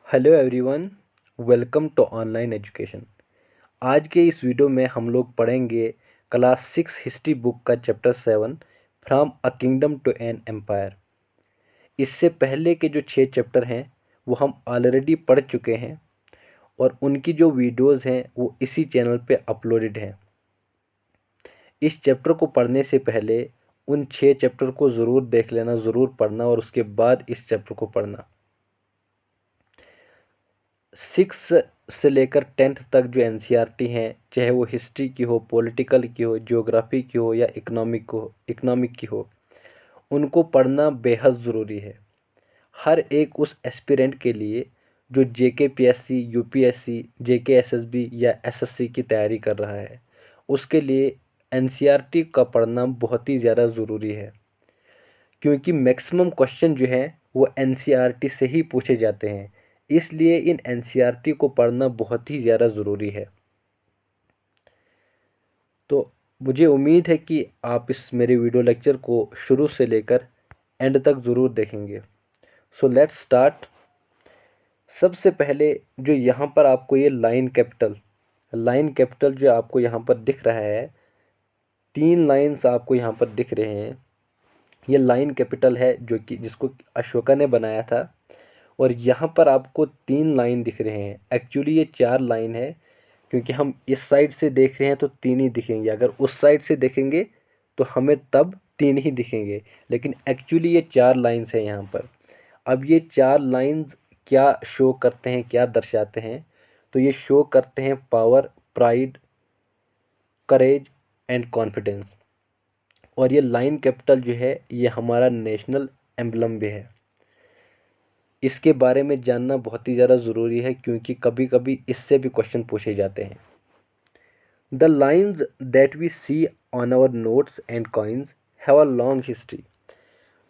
Hello everyone, welcome to online education. आज के इस वीडियो में हम लोग पढ़ेंगे क्लास 6 हिस्ट्री बुक का chapter 7 from a kingdom to an empire. इससे पहले के जो 6 चैप्टर हैं वो हम ऑलरेडी पढ़ चुके हैं और उनकी जो वीडियोस हैं वो इसी चैनल पे अपलोडेड हैं। इस चैप्टर को पढ़ने से पहले उन 6 चैप्टर को ज़रूर देख लेना, ज़रूर पढ़ना और उसके बाद इस चैप्टर को पढ़ना। 6 से लेकर 10th तक जो एनसीईआरटी हैं, चाहे वो हिस्ट्री की हो, पॉलिटिकल की हो, ज्योग्राफी की हो या इकोनॉमिक की हो, उनको पढ़ना बेहद ज़रूरी है। हर एक उस एस्पिरेंट के लिए जो जेकेपीएससी, यूपीएससी, जेकेएसएसबी या एसएससी की तैयारी कर रहा है, उसके लिए एनसीईआरटी का पढ़ना बहुत ही ज़्यादा ज़रूरी है, क्योंकि मैक्सिमम क्वेश्चन जो हैं वो एनसीईआरटी से ही पूछे जाते हैं। इसलिए इन एनसीईआरटी को पढ़ना बहुत ही ज़्यादा ज़रूरी है। तो मुझे उम्मीद है कि आप इस मेरे वीडियो लेक्चर को शुरू से लेकर एंड तक ज़रूर देखेंगे। So let's start. सबसे पहले जो यहाँ पर आपको ये लाइन कैपिटल जो आपको यहाँ पर दिख रहा है, 3 लाइन्स आपको यहाँ पर दिख रहे हैं। ये लाइन कैपिटल है जो कि जिसको अशोका ने बनाया था, और यहाँ पर आपको 3 लाइन दिख रहे हैं। एक्चुअली ये 4 लाइन है, क्योंकि हम इस साइड से देख रहे हैं तो 3 ही दिखेंगे, अगर उस साइड से देखेंगे तो हमें तब 3 ही दिखेंगे, लेकिन एक्चुअली ये 4 लाइन्स हैं यहाँ पर। अब ये 4 लाइन्स क्या शो करते हैं, क्या दर्शाते हैं? तो ये शो करते हैं power, pride, courage and confidence. और ये लाइन कैपिटल जो है ये हमारा नेशनल एम्बलम भी है। इसके बारे में जानना बहुत ही ज़्यादा ज़रूरी है, क्योंकि कभी कभी इससे भी क्वेश्चन पूछे जाते हैं। The lines that we see on our notes and coins have a long history.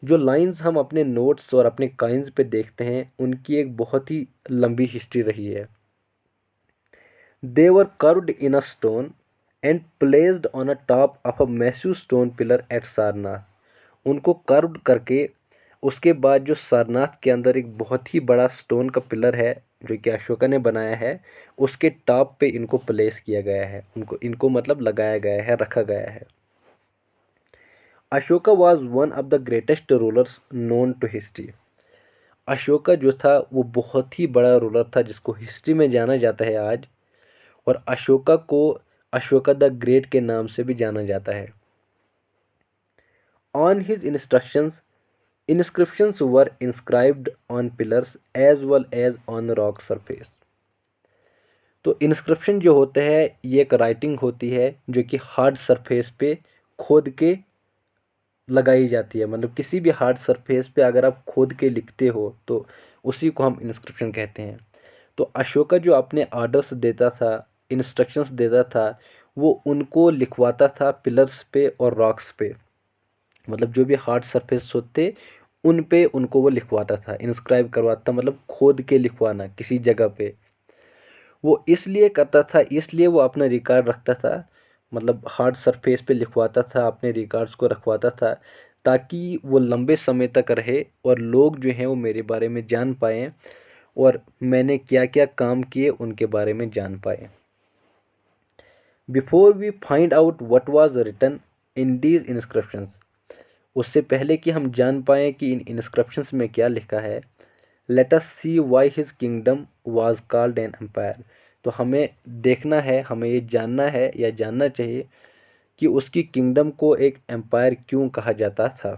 जो लाइन्स हम अपने नोट्स और अपने कॉइन्स पे देखते हैं उनकी एक बहुत ही लंबी हिस्ट्री रही है। They were carved in a stone and placed on a top of a massive stone pillar at Sarnath. उनको कर्व्ड करके उसके बाद जो सारनाथ के अंदर एक बहुत ही बड़ा स्टोन का पिलर है जो कि अशोका ने बनाया है, उसके टॉप पे इनको प्लेस किया गया है, उनको इनको मतलब लगाया गया है, रखा गया है। Ashoka was one of the greatest rulers known to history. Ashoka जो था वो बहुत ही बड़ा रूलर था जिसको हिस्ट्री में जाना जाता है आज, और अशोका को अशोका द ग्रेट के नाम से भी जाना जाता है। On his instructions inscriptions were inscribed on pillars as well as on rock surface। तो इंस्क्रिप्शन जो होते हैं ये एक राइटिंग होती है जो कि हार्ड सरफेस पे खोद के लगाई जाती है। मतलब किसी भी हार्ड सरफेस पे अगर आप खोद के लिखते हो तो उसी को हम इंस्क्रिप्शन कहते हैं। तो अशोका जो अपने ऑर्डर्स देता था, इंस्ट्रक्शंस देता था, वो उनको लिखवाता था पिलर्स पे और रॉक्स पे। मतलब जो भी हार्ड सरफेस होते उन पे उनको वो लिखवाता था, इंस्क्राइब करवाता, मतलब खोद के लिखवाना किसी जगह पे। वो इसलिए करता था, इसलिए वो अपना रिकॉर्ड रखता था, मतलब हार्ड सरफेस पे लिखवाता था, अपने रिकॉर्ड्स को रखवाता था, ताकि वो लंबे समय तक रहे और लोग जो हैं वो मेरे बारे में जान पाएँ और मैंने क्या क्या काम किए उनके बारे में जान पाए। Before we find out what was written in these inscriptions, उससे पहले कि हम जान पाएँ कि इन इंस्क्रिप्शंस में क्या लिखा है, let us see why his kingdom was called an empire. तो हमें देखना है, हमें ये जानना है या जानना चाहिए कि उसकी किंगडम को एक एम्पायर क्यों कहा जाता था।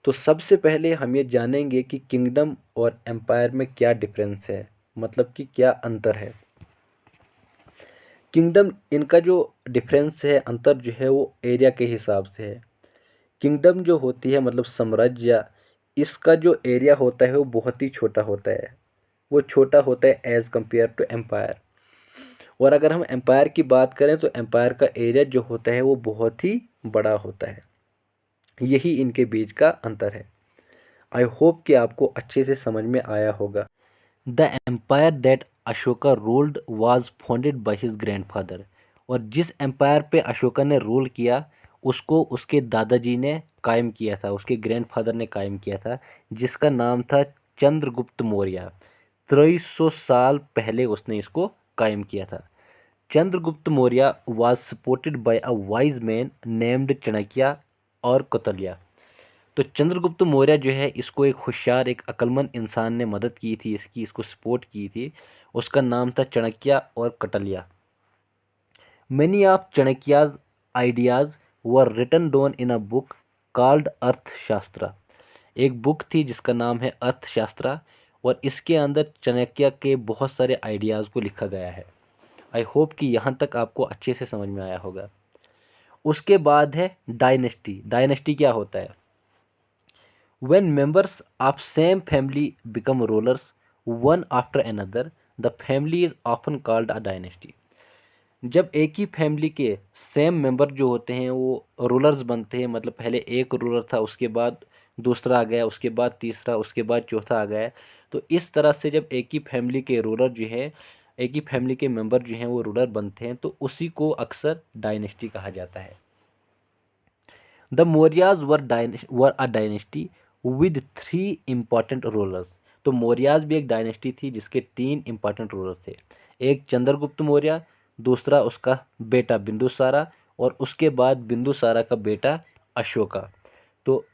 तो सबसे पहले हम ये जानेंगे कि किंगडम और एम्पायर में क्या डिफरेंस है, मतलब कि क्या अंतर है। किंगडम, इनका जो डिफरेंस है, अंतर जो है वो एरिया के हिसाब से है। किंगडम जो होती है मतलब साम्राज्य, इसका जो एरिया होता है वो बहुत ही छोटा होता है, वो छोटा होता है एज़ कंपेयर टू एम्पायर। और अगर हम एम्पायर की बात करें तो एम्पायर का एरिया जो होता है वो बहुत ही बड़ा होता है। यही इनके बीच का अंतर है। आई होप कि आपको अच्छे से समझ में आया होगा। The empire that Ashoka ruled was founded by his grandfather. और जिस एम्पायर पे अशोका ने रूल किया उसको उसके दादाजी ने कायम किया था, उसके ग्रैंडफादर ने कायम किया था, जिसका नाम था चंद्रगुप्त मौर्य। 2300 साल पहले उसने इसको कायम किया था। Chandragupta Maurya was supported by a wise man named Chanakya और कौटिल्य। तो चंद्रगुप्त मौर्य जो है इसको एक होशियार, एक अक्लमंद इंसान ने मदद की थी, इसको सपोर्ट की थी। उसका नाम था चाणक्य और Kautilya. Many of Chanakya's ideas were written down in a book called अर्थशास्त्र। एक बुक थी जिसका नाम है अर्थशास्त्र, और इसके अंदर चाणक्य के बहुत सारे आइडियाज़ को लिखा गया है। आई होप कि यहाँ तक आपको अच्छे से समझ में आया होगा। उसके बाद है डायनेस्टी। डायनेस्टी क्या होता है? When members of same family become rulers one after another, the family is often called a dynasty। जब एक ही फैमिली के सेम मेंबर जो होते हैं वो रूलर्स बनते हैं, मतलब पहले एक रूलर था, उसके बाद दूसरा आ गया, उसके बाद तीसरा, उसके बाद चौथा आ गया। तो इस तरह से जब एक ही फैमिली के रूलर जो है, एक ही फैमिली के मेंबर जो हैं वो रूलर बनते हैं, तो उसी को अक्सर डायनेस्टी कहा जाता है। The Mauryas were a dynasty with 3 important rulers. तो मौर्याज भी एक डायनेस्टी थी जिसके 3 इम्पॉर्टेंट रूलर थे। एक चंद्रगुप्त मौर्य, दूसरा उसका बेटा बिंदुसारा, और उसके बाद बिंदुसारा का बेटा अशोका। तो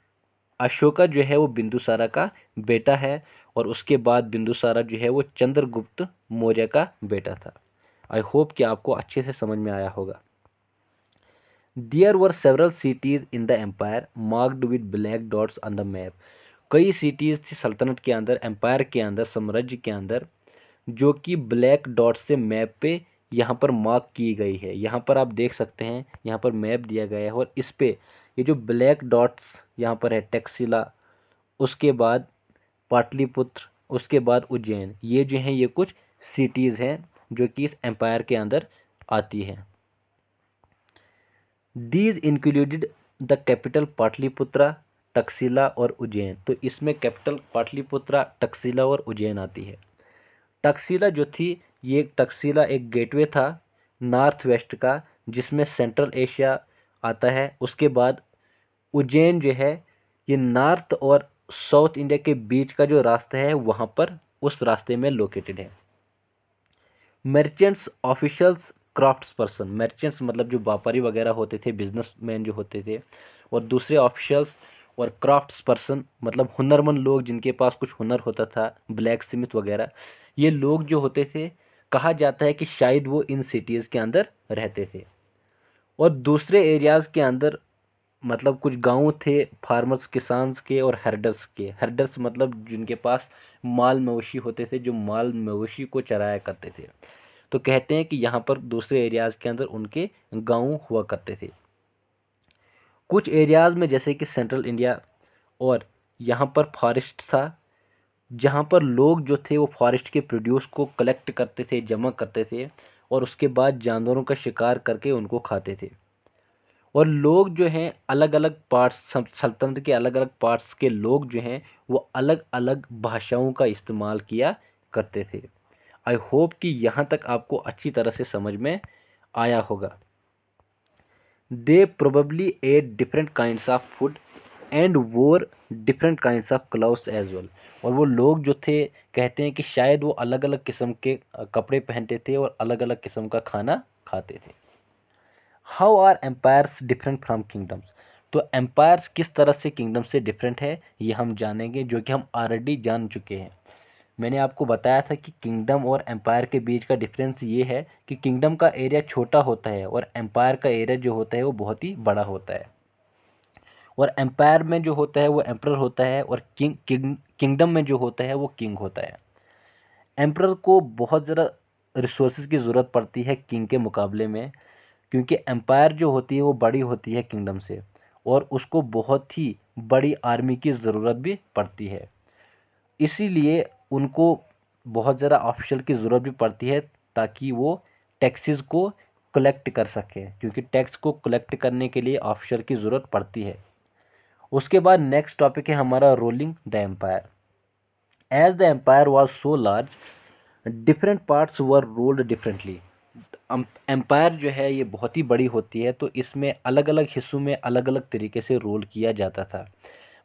अशोका जो है वो बिंदुसारा का बेटा है, और उसके बाद बिंदुसारा जो है वो चंद्रगुप्त मौर्य का बेटा था। आई होप कि आपको अच्छे से समझ में आया होगा। There were several cities in the empire marked with black dots on the map। कई सिटीज़ थी सल्तनत के अंदर, एम्पायर के अंदर, साम्राज्य के अंदर, जो कि ब्लैक डॉट से मैप पे यहाँ पर मार्क की गई है। यहाँ पर आप देख सकते हैं, यहाँ पर मैप दिया गया है, और इस पे ये जो ब्लैक डॉट्स यहाँ पर है, टैक्सिला, उसके बाद पाटलिपुत्र, उसके बाद उज्जैन, ये जो हैं ये कुछ सिटीज़ हैं जो कि इस एम्पायर के अंदर आती हैं। These included the capital Pataliputra, Takshashila और उज्जैन। तो इसमें कैपिटल पाटलिपुत्रा, तक्षशिला और उज्जैन आती है। तक्षशिला जो थी, ये तक्षशिला एक गेटवे था नॉर्थ वेस्ट का, जिसमें सेंट्रल एशिया आता है। उसके बाद उज्जैन जो है ये नॉर्थ और साउथ इंडिया के बीच का जो रास्ता है वहाँ पर, उस रास्ते में लोकेटेड है। Merchants, officials, crafts person. Merchants मतलब जो व्यापारी वगैरह होते थे, बिजनेसमैन जो होते थे, और दूसरे ऑफिशियल्स और क्राफ्ट्स पर्सन मतलब हुनरमंद लोग जिनके पास कुछ हुनर होता था, ब्लैक स्मिथ वगैरह। ये लोग जो होते थे, कहा जाता है कि शायद वो इन सिटीज़ के अंदर रहते थे। और दूसरे एरियाज़ के अंदर मतलब कुछ गांव थे फार्मर्स, किसान्स के और हर्डर्स के। हर्डर्स मतलब जिनके पास माल मवेशी होते थे, जो माल मवेशी को चराया करते थे। तो कहते हैं कि यहाँ पर दूसरे एरियाज़ के अंदर उनके गांव हुआ करते थे। कुछ एरियाज़ में जैसे कि सेंट्रल इंडिया, और यहाँ पर फॉरेस्ट था, जहाँ पर लोग जो थे वो फॉरेस्ट के प्रोड्यूस को कलेक्ट करते थे, जमा करते थे, और उसके बाद जानवरों का शिकार करके उनको खाते थे। और लोग जो हैं अलग अलग पार्ट्स, सल्तनत के अलग अलग पार्ट्स के लोग जो हैं वो अलग अलग भाषाओं का इस्तेमाल किया करते थे। आई होप कि यहाँ तक आपको अच्छी तरह से समझ में आया होगा। They probably ate different kinds of food and wore different kinds of clothes as well. और वो लोग जो थे, कहते हैं कि शायद वो अलग अलग किस्म के कपड़े पहनते थे और अलग अलग किस्म का खाना खाते थे। How are empires different from kingdoms. तो एम्पायर्स किस तरह से किंगडम से डिफरेंट है, ये हम जानेंगे, जो कि हम ऑलरेडी जान चुके हैं। मैंने आपको बताया था कि किंगडम और एम्पायर के बीच का डिफरेंस ये है कि किंगडम का एरिया छोटा होता है और एम्पायर का एरिया जो होता है वो बहुत ही बड़ा होता है। और एम्पायर में जो होता है वो एम्परर होता है, और किंगडम में जो होता है वो किंग होता है। एम्परर को बहुत ज़्यादा रिसोर्सेज की ज़रूरत पड़ती है किंग के मुकाबले में, क्योंकि एम्पायर जो होती है वो बड़ी होती है किंगडम से, और उसको बहुत ही बड़ी आर्मी की ज़रूरत भी पड़ती है। इसीलिए उनको बहुत ज़्यादा ऑफिशियल की ज़रूरत भी पड़ती है, ताकि वो टैक्सेस को कलेक्ट कर सकें, क्योंकि टैक्स को कलेक्ट करने के लिए ऑफिशियल की ज़रूरत पड़ती है। उसके बाद नेक्स्ट टॉपिक है हमारा ruling the empire. As the empire was so large, different parts were ruled differently. Empire जो है ये बहुत ही बड़ी होती है, तो इसमें अलग अलग हिस्सों में अलग अलग तरीके से रूल किया जाता था।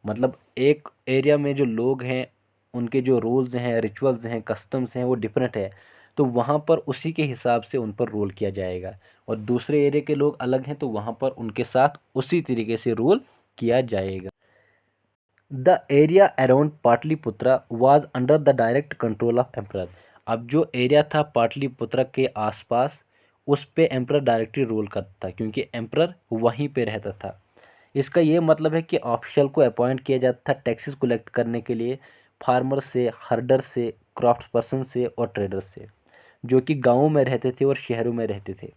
मतलब एक एरिया में जो लोग हैं उनके जो रूल्स हैं, रिचुअल्स हैं, कस्टम्स हैं वो डिफरेंट है, तो वहाँ पर उसी के हिसाब से उन पर रूल किया जाएगा। और दूसरे एरिया के लोग अलग हैं तो वहाँ पर उनके साथ उसी तरीके से रूल किया जाएगा। The area around Pataliputra was under the direct control of emperor. अब जो एरिया था पाटलिपुत्रा के आसपास, उस पे एम्परर डायरेक्टली रूल करता था क्योंकि एम्परर वहीं पे रहता था। इसका ये मतलब है कि ऑफिशियल को अपॉइंट किया जाता था टैक्सेस कलेक्ट करने के लिए फार्मर से, हर्डर से, क्राफ्ट पर्सन से और ट्रेडर से, जो कि गाँवों में रहते थे और शहरों में रहते थे।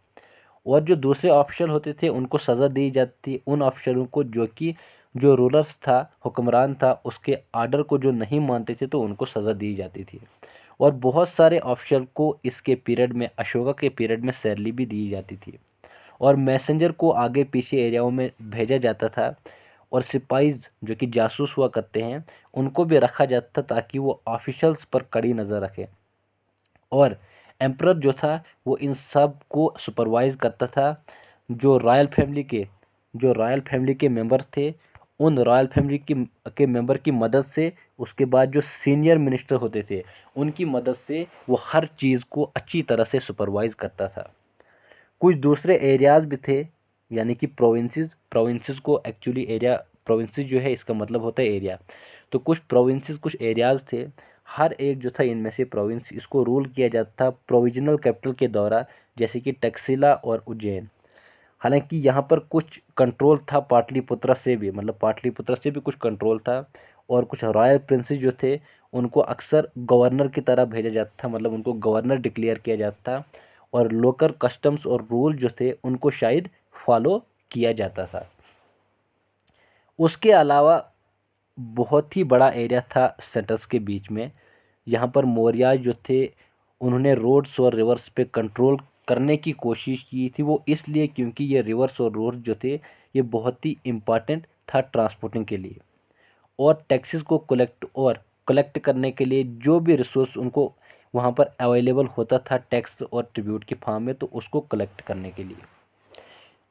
और जो दूसरे ऑफिशियल होते थे उनको सज़ा दी जाती थी, उन ऑफिसरों को जो कि जो रूलर्स था, हुक्मरान था, उसके आर्डर को जो नहीं मानते थे तो उनको सज़ा दी जाती थी। और बहुत सारे ऑफिशियल को इसके पीरियड में, अशोका के पीरियड में सैलरी भी दी जाती थी। और मैसेंजर को आगे पीछे एरियाओं में भेजा जाता था। और सिपाहीज जो कि जासूस हुआ करते हैं, उनको भी रखा जाता था ताकि वो ऑफिशियल्स पर कड़ी नज़र रखें। और एम्परर जो था वो इन सब को सुपरवाइज करता था। जो रॉयल फैमिली के मेंबर थे, उन रॉयल फैमिली के मेंबर की मदद से, उसके बाद जो सीनियर मिनिस्टर होते थे उनकी मदद से वो हर चीज़ को अच्छी तरह से सुपरवाइज करता था। कुछ दूसरे एरियाज़ भी थे, यानी कि प्रोविंसेस को एक्चुअली एरिया, प्रोविंसेस जो है इसका मतलब होता है एरिया। तो कुछ प्रोविंसेस, कुछ एरियाज़ थे, हर एक जो था इनमें से प्रोविंस, इसको रूल किया जाता था प्रोविजनल कैपिटल के द्वारा, जैसे कि टक्सिला और उज्जैन। हालांकि यहाँ पर कुछ कंट्रोल था पाटलिपुत्रा से भी, मतलब पाटलिपुत्रा से भी कुछ कंट्रोल था। और कुछ रॉयल प्रिंसेस जो थे उनको अक्सर गवर्नर की तरह भेजा जाता था, मतलब उनको गवर्नर डिक्लेयर किया जाता था। और लोकल कस्टम्स और रूल जो थे उनको शायद फॉलो किया जाता था। उसके अलावा बहुत ही बड़ा एरिया था सेंटर्स के बीच में। यहाँ पर मौर्य जो थे उन्होंने रोड्स और रिवर्स पे कंट्रोल करने की कोशिश की थी। वो इसलिए क्योंकि ये रिवर्स और रोड्स जो थे ये बहुत ही इम्पॉर्टेंट था ट्रांसपोर्टिंग के लिए। और टैक्सेस को कलेक्ट करने के लिए जो भी रिसोर्स उनको वहाँ पर अवेलेबल होता था टैक्स और ट्रिब्यूट के फॉर्म में, तो उसको कलेक्ट करने के लिए।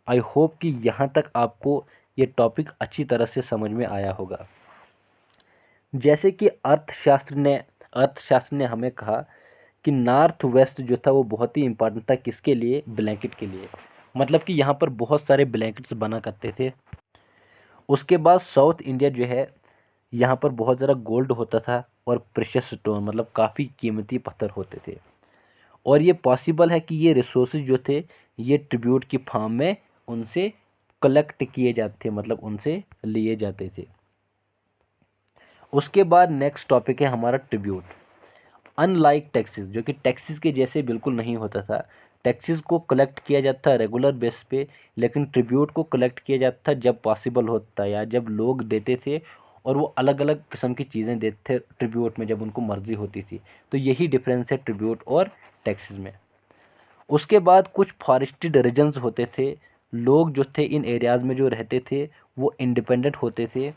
आई होप कि यहाँ तक आपको ये टॉपिक अच्छी तरह से समझ में आया होगा। जैसे कि अर्थशास्त्र ने हमें कहा कि नॉर्थ वेस्ट जो था वो बहुत ही इम्पोर्टेंट था, किसके लिए? ब्लैंकेट के लिए। मतलब कि यहाँ पर बहुत सारे ब्लैंकेट्स बना करते थे। उसके बाद साउथ इंडिया जो है, यहाँ पर बहुत ज़्यादा गोल्ड होता था और प्रेशियस स्टोन, मतलब काफ़ी कीमती पत्थर होते थे। और ये पॉसिबल है कि ये रिसोर्सेज जो थे ये ट्रिब्यूट की फॉर्म में उनसे कलेक्ट किए जाते थे, मतलब उनसे लिए जाते थे। उसके बाद नेक्स्ट टॉपिक है हमारा ट्रिब्यूट। अनलाइक टैक्सेस, जो कि टैक्सेस के जैसे बिल्कुल नहीं होता था। टैक्सेस को कलेक्ट किया जाता था रेगुलर बेस पे, लेकिन ट्रिब्यूट को कलेक्ट किया जाता था जब पॉसिबल होता या जब लोग देते थे। और वो अलग अलग किस्म की चीज़ें देते थे ट्रिब्यूट में जब उनको मर्जी होती थी। तो यही डिफरेंस है ट्रिब्यूट और टैक्सेस में। उसके बाद कुछ फॉरेस्टेड रीजन्स होते थे। लोग जो थे इन एरियाज़ में जो रहते थे वो इंडिपेंडेंट होते थे,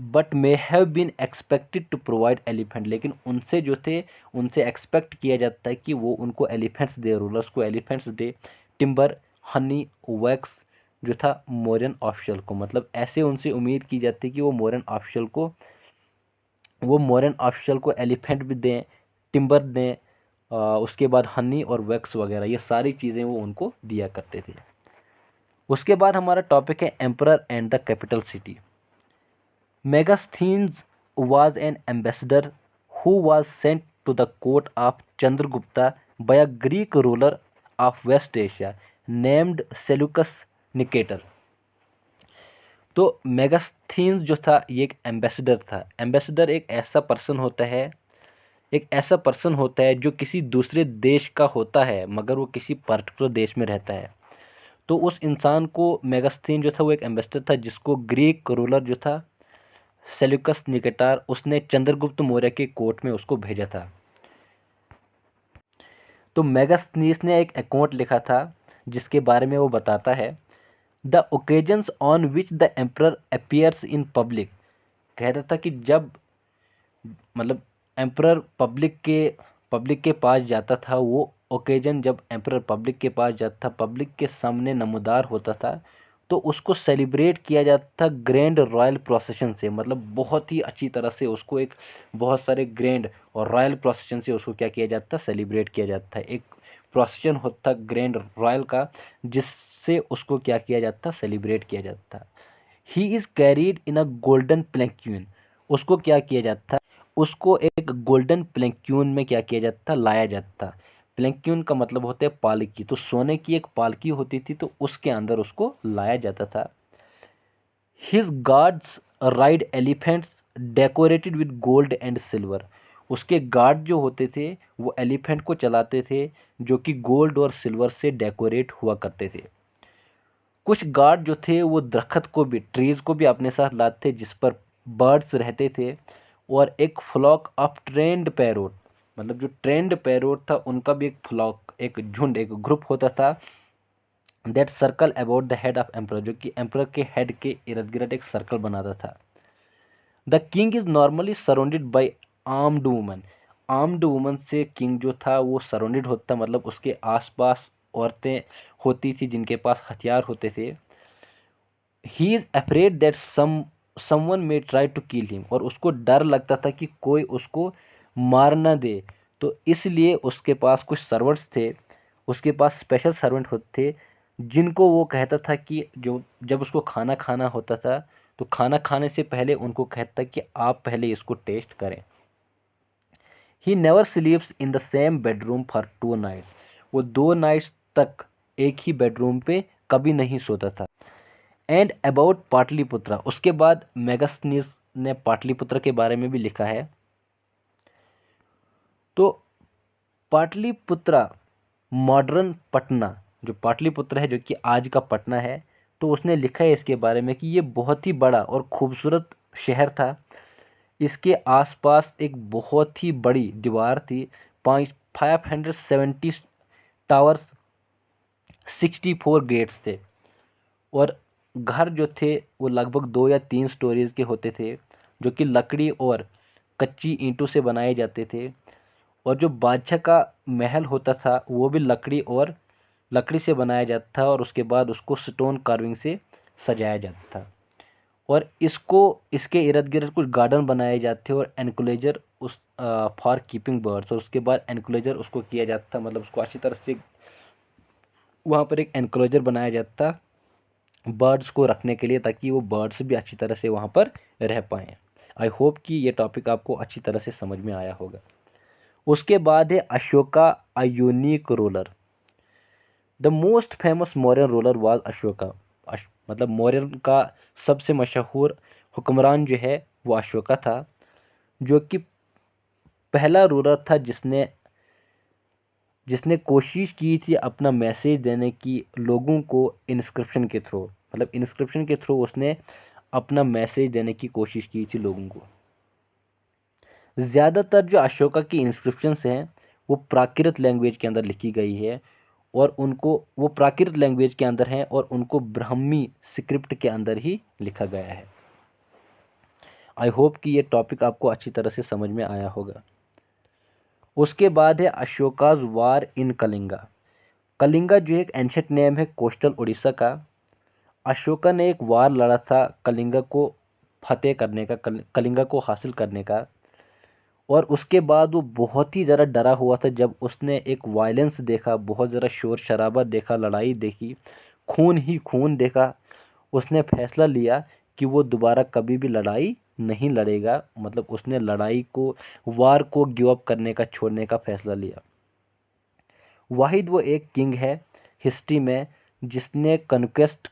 but may have been expected to provide elephant. लेकिन उनसे जो थे उनसे एक्सपेक्ट किया जाता है कि वो उनको एलिफेंट्स दे, रूलर्स को एलिफेंट्स दे, टिम्बर, हनी, वैक्स जो था मोरन ऑफिशियल को, मतलब ऐसे उनसे उम्मीद की जाती है कि वो मोरन ऑफिशियल को एलिफेंट भी दें, टिम्बर दें, उसके बाद हनी और वैक्स वगैरह ये सारी चीज़ें वो उनको दिया करते थे। उसके बाद हमारा टॉपिक है emperor and the capital city. Megasthenes was an ambassador who was sent to the court of Chandragupta by a Greek ruler of West Asia named Seleucus Nicator। तो मेगास्थीन्स जो था ये एक एम्बेसडर था। एम्बेसडर एक ऐसा पर्सन होता है जो किसी दूसरे देश का होता है मगर वो किसी पर्टिकुलर देश में रहता है। तो उस इंसान को, मेगास्थीन जो था वो एक एम्बेसडर था जिसको ग्रीक रूलर जो था सेल्यूकस निकेटार, उसने चंद्रगुप्त मौर्य के कोर्ट में उसको भेजा था। तो मेगास्थनीस ने एक अकाउंट लिखा था जिसके बारे में वो बताता है, the occasions on which the emperor appears in public. कहता था कि जब, मतलब एम्परर पब्लिक के पास जाता था, वो ओकेजन जब एम्परर पब्लिक के पास जाता था, पब्लिक के सामने नमूदार होता था, तो उसको सेलिब्रेट किया जाता था ग्रैंड रॉयल प्रोसेशन से, मतलब बहुत ही अच्छी तरह से उसको एक बहुत सारे ग्रैंड और रॉयल प्रोसेशन से उसको क्या किया जाता था, सेलिब्रेट किया जाता था। एक प्रोसेशन होता था ग्रैंड रॉयल का, जिससे उसको क्या किया जाता था, सेलिब्रेट किया जाता था। He is carried in a golden palanquin, उसको क्या किया जाता था, उसको एक गोल्डन प्लैंक्यून में क्या किया जाता था, लाया जाता था। प्लैंक्यून का मतलब होता है पालकी, तो सोने की एक पालकी होती थी, तो उसके अंदर उसको लाया जाता था। His guards ride elephants decorated with gold and silver, उसके गार्ड जो होते थे वो एलिफेंट को चलाते थे, जो कि गोल्ड और सिल्वर से डेकोरेट हुआ करते थे। कुछ गार्ड जो थे वो दरख्त को भी, ट्रीज को भी अपने साथ लाते थे जिस पर बर्ड्स रहते थे। और एक फ्लॉक ऑफ ट्रेंड पैरोट, मतलब जो ट्रेंड पैरोट था उनका भी एक फ्लॉक, एक झुंड, एक ग्रुप होता था, that circle about the head of emperor, जो कि एम्परर के हेड के इर्द गिर्द एक सर्कल बनाता था। The king is normally surrounded by armed woman, armed woman से किंग जो था वो सराउंडेड होता, मतलब उसके आसपास औरतें होती थी जिनके पास हथियार होते थे। He is afraid that someone may try to kill him, और उसको डर लगता था कि कोई उसको मार ना दे, तो इसलिए उसके पास कुछ सर्वेंट्स थे, उसके पास स्पेशल सर्वेंट होते थे, जिनको वो कहता था कि जो जब उसको खाना खाना होता था तो खाना खाने से पहले उनको कहता कि आप पहले इसको टेस्ट करें। He never sleeps in the same bedroom for 2 nights, वो 2 नाइट्स तक एक ही बेडरूम पे कभी नहीं सोता था। एंड अबाउट पाटलिपुत्रा, उसके बाद मेगास्थनीज ने पाटलिपुत्र के बारे में भी लिखा है। तो पाटलिपुत्रा मॉडर्न पटना, जो पाटलिपुत्र है जो कि आज का पटना है, तो उसने लिखा है इसके बारे में कि ये बहुत ही बड़ा और खूबसूरत शहर था। इसके आसपास एक बहुत ही बड़ी दीवार थी, 570 टावर्स, 64 गेट्स थे। और घर जो थे वो लगभग 2 या 3 स्टोरीज के होते थे, जो कि लकड़ी और कच्ची ईंटों से बनाए जाते थे। और जो बादशाह का महल होता था वो भी लकड़ी से बनाया जाता था, और उसके बाद उसको स्टोन कार्विंग से सजाया जाता था। और इसको, इसके इर्द गिर्द कुछ गार्डन बनाए जाते थे और एनक्लोजर उस फॉर कीपिंग बर्ड्स, और उसके बाद एनक्लोजर उसको किया जाता था, मतलब उसको अच्छी तरह से वहाँ पर एक एनक्लोजर बनाया जाता बर्ड्स को रखने के लिए, ताकि वो बर्ड्स भी अच्छी तरह से वहाँ पर रह पाएँ। आई होप कि ये टॉपिक आपको अच्छी तरह से समझ में आया होगा। उसके बाद है Ashoka, a unique ruler. The most famous Mauryan ruler was Ashoka, मतलब मौर्यन का सबसे मशहूर हुक्मरान जो है वो अशोका था, जो कि पहला रूलर था जिसने जिसने कोशिश की थी अपना मैसेज देने की लोगों को इंस्क्रिप्शन के थ्रू, मतलब इंस्क्रिप्शन के थ्रू उसने अपना मैसेज देने की कोशिश की थी लोगों को। ज़्यादातर जो अशोका की इंस्क्रिप्शंस हैं वो प्राकृत लैंग्वेज के अंदर लिखी गई है, और उनको वो प्राकृत लैंग्वेज के अंदर हैं और उनको ब्राह्मी स्क्रिप्ट के अंदर ही लिखा गया है। आई होप कि ये टॉपिक आपको अच्छी तरह से समझ में आया होगा। उसके बाद है अशोकाज वार इन कलिंगा। कलिंगा जो एक एंशंट नेम है कोस्टल उड़ीसा का। अशोका ने एक वार लड़ा था कलिंगा को फतेह करने का, कलिंगा को हासिल करने का। और उसके बाद वो बहुत ही ज़्यादा डरा हुआ था जब उसने एक वायलेंस देखा, बहुत ज़्यादा शोर शराबा देखा, लड़ाई देखी, खून ही खून देखा। उसने फैसला लिया कि वो दोबारा कभी भी लड़ाई नहीं लड़ेगा, मतलब उसने लड़ाई को, वार को गिव अप करने का, छोड़ने का फैसला लिया। वाहिद वो एक किंग है हिस्ट्री में जिसने कॉन्क्वेस्ट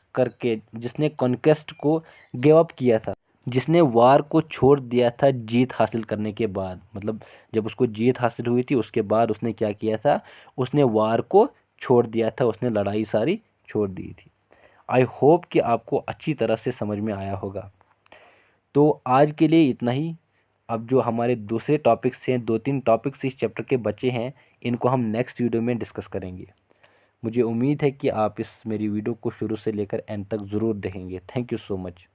को गिव अप किया था, जिसने वार को छोड़ दिया था जीत हासिल करने के बाद। मतलब जब उसको जीत हासिल हुई थी उसके बाद उसने क्या किया था, उसने वार को छोड़ दिया था, उसने लड़ाई सारी छोड़ दी थी। आई होप कि आपको अच्छी तरह से समझ में आया होगा। तो आज के लिए इतना ही। अब जो हमारे दूसरे टॉपिक्स हैं, 2-3 टॉपिक्स इस चैप्टर के बचे हैं, इनको हम नेक्स्ट वीडियो में डिस्कस करेंगे। मुझे उम्मीद है कि आप इस मेरी वीडियो को शुरू से लेकर एंड तक ज़रूर देखेंगे। Thank you so much.